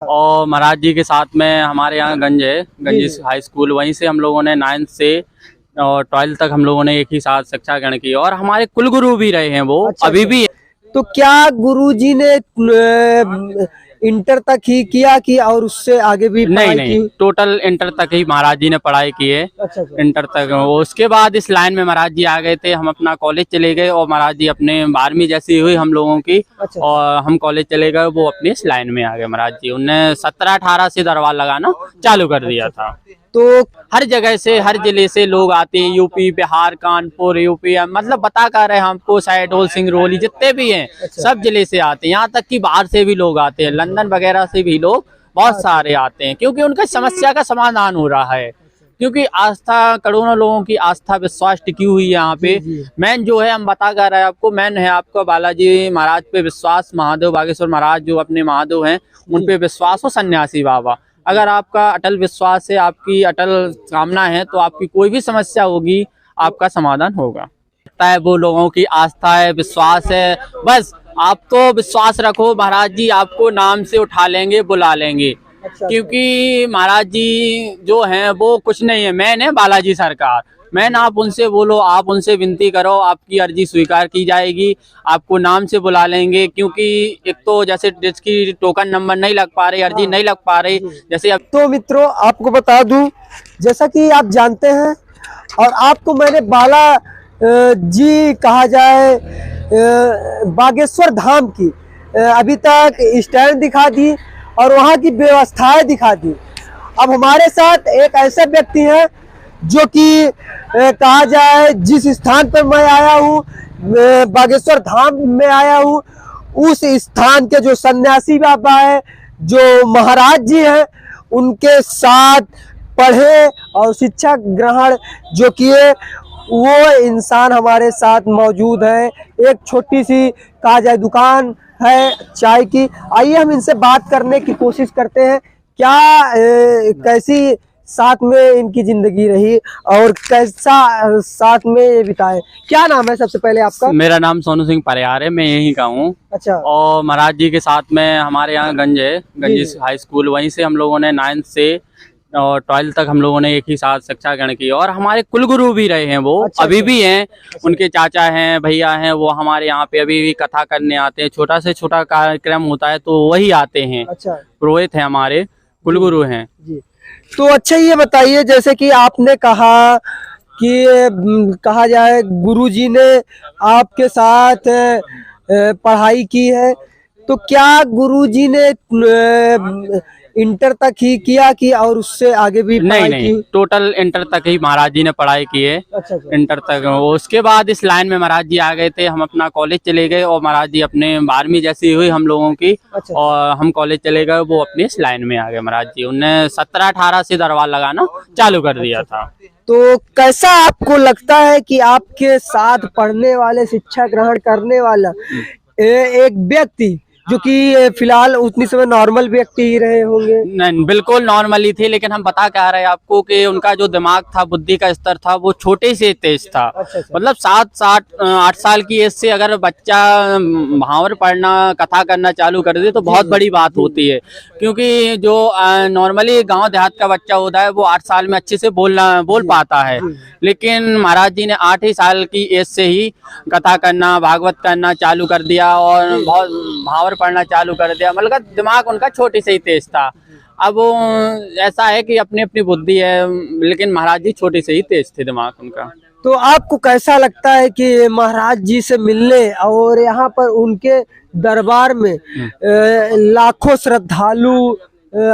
और महाराज जी के साथ में हमारे यहाँ गंज है, गंज हाई स्कूल, वहीं से हम लोगों ने 9th से और 12th तक हम लोगों ने एक ही साथ शिक्षा ग्रहण की और हमारे कुलगुरु भी रहे हैं वो। अच्छा, अभी अच्छा। भी तो क्या गुरुजी ने इंटर तक ही किया कि और उससे आगे भी नहीं पढ़ाई नहीं, की? टोटल इंटर तक ही महाराज जी ने पढ़ाई की है। अच्छा, अच्छा। इंटर तक उसके बाद इस लाइन में महाराज जी आ गए थे, हम अपना कॉलेज चले गए और महाराज जी अपने 12वीं जैसी हुई हम लोगों की अच्छा। और हम कॉलेज चले गए, वो अपने इस लाइन में आ गए। महाराज जी उनने 17-18 से दरबार लगाना चालू कर दिया था। तो हर जगह से, हर जिले से लोग आते हैं, यूपी, बिहार, कानपुर, यूपी, मतलब बता कर रहे हैं हमको, शहडोल, सिंगरौली, जितने भी हैं सब जिले से आते हैं। यहाँ तक कि बाहर से भी लोग आते हैं, लंदन वगैरह से भी लोग बहुत सारे आते हैं, क्योंकि उनका समस्या का समाधान हो रहा है। क्योंकि आस्था, करोड़ों लोगों की आस्था विश्वास टिकी हुई है यहाँ पे। मेन जो है, हम बता कर रहे हैं आपको, मेन है आपका बालाजी महाराज पे विश्वास, महादेव बागेश्वर महाराज जो अपने महादेव हैं उन पे विश्वास हो, सन्यासी बाबा। अगर आपका अटल विश्वास है, आपकी अटल कामना है, तो आपकी कोई भी समस्या होगी आपका समाधान होगा। है वो लोगों की आस्था है, विश्वास है, बस आप तो विश्वास रखो, महाराज जी आपको नाम से उठा लेंगे, बुला लेंगे। क्योंकि महाराज जी जो हैं वो कुछ नहीं है, मैन है बालाजी सरकार। मैन आप उनसे बोलो, आप उनसे विनती करो, आपकी अर्जी स्वीकार की जाएगी, आपको नाम से बुला लेंगे। क्योंकि एक तो जैसे जिसकी टोकन नंबर नहीं लग पा रही, अर्जी नहीं लग पा रही, जैसे अब तो मित्रों आपको बता दूं, जैसा कि आप जानते हैं और आपको मैंने बाला जी कहा जाए बागेश्वर धाम की अभी तक स्टैंड दिखा दी और वहाँ की व्यवस्थाएं दिखा दी। अब हमारे साथ एक ऐसे व्यक्ति हैं जो कि कहा जाए जिस स्थान पर मैं आया हूँ, बागेश्वर धाम में आया हूँ, उस स्थान के जो सन्यासी बाबा है, जो महाराज जी हैं, उनके साथ पढ़े और शिक्षा ग्रहण जो किए, वो इंसान हमारे साथ मौजूद है। एक छोटी सी कहा जाए दुकान है चाय की, आइए हम इनसे बात करने की कोशिश करते हैं। क्या कैसी साथ में इनकी जिंदगी रही और कैसा साथ में ये बिताए। क्या नाम है सबसे पहले आपका? मेरा नाम सोनू सिंह परियार है, मैं यहीं का हूँ। अच्छा। और महाराज जी के साथ में हमारे यहाँ गंज है, गंज हाई स्कूल, वहीं से हम लोगों ने 9th से और 12th तक हम लोगों ने एक ही साथ शिक्षा ग्रहण की और हमारे कुलगुरु भी रहे हैं वो। अच्छा, अभी अच्छा। भी हैं, उनके चाचा हैं, भैया हैं, वो हमारे यहाँ पे अभी भी कथा करने आते हैं। छोटा से छोटा कार्यक्रम होता है तो वही आते हैं। अच्छा। पुरोहित हैं, हमारे कुलगुरु हैं जी। तो अच्छा ये बताइए, जैसे कि आपने कहा कि कहा जाए गुरुजी ने आपके साथ पढ़ाई की है, तो क्या गुरुजी ने इंटर तक ही किया कि और उससे आगे भी पढ़ाई नहीं, की? टोटल इंटर तक ही महाराज जी ने पढ़ाई की है। अच्छा, अच्छा। इंटर तक उसके बाद इस लाइन में महाराज जी आ गए थे, हम अपना कॉलेज चले गए और महाराज जी अपने 12वीं जैसी हुई हम लोगों की अच्छा। और हम कॉलेज चले गए, वो अपने इस लाइन में आ गए। महाराज जी उनने 17-18 से दरबार लगाना चालू कर दिया था। तो कैसा आपको लगता है कि आपके साथ पढ़ने वाले, शिक्षा ग्रहण करने वाला एक व्यक्ति जो कि फिलहाल उतनी समय नॉर्मल व्यक्ति ही रहे होंगे? नहीं, बिल्कुल नॉर्मली थे, लेकिन हम बता क्या रहे हैं आपको कि उनका जो दिमाग था, बुद्धि का स्तर था, वो छोटे से तेज था। अच्छा, अच्छा। मतलब 7-8 साल की एज से अगर बच्चा भावर पढ़ना, कथा करना चालू कर दे तो बहुत बड़ी बात होती है। क्योंकि जो नॉर्मली गांव देहात का बच्चा होता है वो 8 साल में अच्छे से बोल पाता है, लेकिन महाराज जी ने 8 ही साल की एज से ही कथा करना, भागवत करना चालू कर दिया और बहुत भावर पढ़ना चालू कर दिया। मतलब दिमाग उनका छोटे से ही तेज था। अब वो ऐसा है कि अपनी अपनी बुद्धि है, लेकिन महाराज जी छोटे से ही तेज थे दिमाग उनका। तो आपको कैसा लगता है कि महाराज जी से मिलने और यहाँ पर उनके दरबार में लाखों श्रद्धालु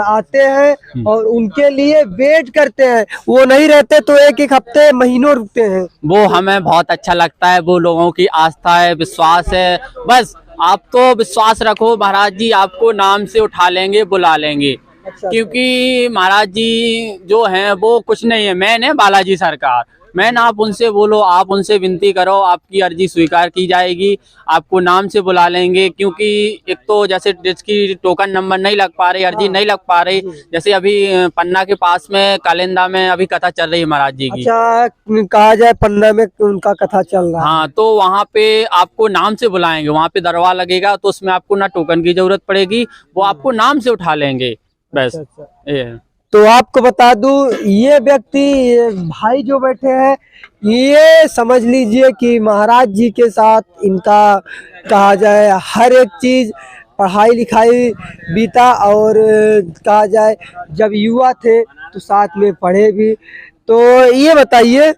आते हैं और उनके लिए वेट करते हैं, वो नहीं रहते तो एक हफ्ते, महीनों रुकते हैं? वो हमें बहुत अच्छा लगता है, वो लोगों की आस्था है, विश्वास है, बस आप तो विश्वास रखो, महाराज जी आपको नाम से उठा लेंगे, बुला लेंगे। अच्छा। क्योंकि महाराज जी जो हैं वो कुछ नहीं है, मैन है बालाजी सरकार। मैन आप उनसे बोलो, आप उनसे विनती करो, आपकी अर्जी स्वीकार की जाएगी, आपको नाम से बुला लेंगे। क्योंकि एक तो जैसे जिसकी टोकन नंबर नहीं लग पा रही, अर्जी नहीं लग पा रही, जैसे अभी पन्ना के पास में कालिंदा में अभी कथा चल रही है महाराज जी की। अच्छा, कहा जाए पन्ना में उनका कथा चल रहा है। हाँ, तो वहाँ पे आपको नाम से बुलाएंगे, वहाँ पे दरबार लगेगा, तो उसमें आपको ना टोकन की जरूरत पड़ेगी, वो आपको नाम से उठा लेंगे बस। ये तो आपको बता दूं, ये व्यक्ति, ये भाई जो बैठे हैं, ये समझ लीजिए कि महाराज जी के साथ इनका कहा जाए हर एक चीज, पढ़ाई लिखाई बीता, और कहा जाए जब युवा थे तो साथ में पढ़े भी। तो ये बताइए,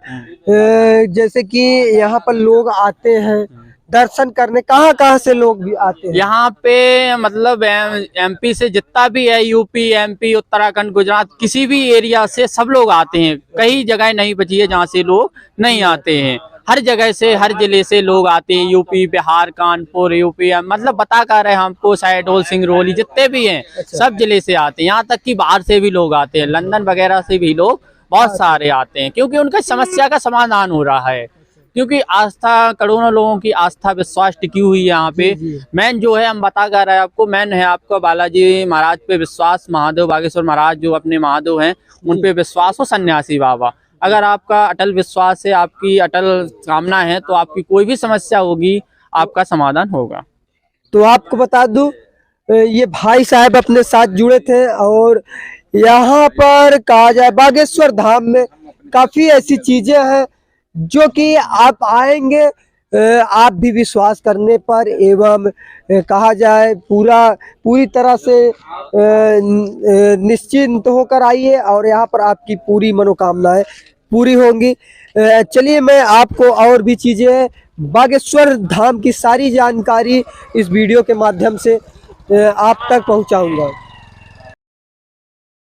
जैसे कि यहाँ पर लोग आते हैं दर्शन करने, कहाँ से लोग भी आते हैं यहाँ पे? मतलब एमपी से जितना भी है, यूपी, एमपी, उत्तराखंड, गुजरात, किसी भी एरिया से सब लोग आते हैं। कई जगह नहीं बची है जहाँ से लोग नहीं आते हैं, हर जगह से, हर जिले से लोग आते हैं। यूपी, बिहार, कानपुर, यूपी, मतलब बता कर रहे हैं हमको, शहडोल, सिंगरौली, जितने भी हैं सब जिले से आते हैं। यहाँ तक कि बाहर से भी लोग आते हैं, लंदन वगैरह से भी लोग बहुत सारे आते हैं, क्योंकि उनका समस्या का समाधान हो रहा है। क्योंकि आस्था, करोड़ों लोगों की आस्था विश्वास टिकी हुई है यहाँ पे। मैन जो है, हम बता कर रहे हैं आपको, मैन है आपका बालाजी महाराज पे विश्वास, महादेव बागेश्वर महाराज जो अपने महादेव हैं उन पे विश्वास हो, सन्यासी बाबा। अगर आपका अटल विश्वास है, आपकी अटल कामना है, तो आपकी कोई भी समस्या होगी, आपका समाधान होगा। तो आपको बता दूं, ये भाई साहब अपने साथ जुड़े थे, और यहाँ पर कहा जाए बागेश्वर धाम में काफी ऐसी चीजें हैं जो कि आप आएंगे, आप भी विश्वास करने पर, एवं कहा जाए पूरी तरह से निश्चिंत होकर आइए, और यहाँ पर आपकी पूरी मनोकामनाएं पूरी होंगी। चलिए, मैं आपको और भी चीजें, बागेश्वर धाम की सारी जानकारी इस वीडियो के माध्यम से आप तक पहुंचाऊंगा।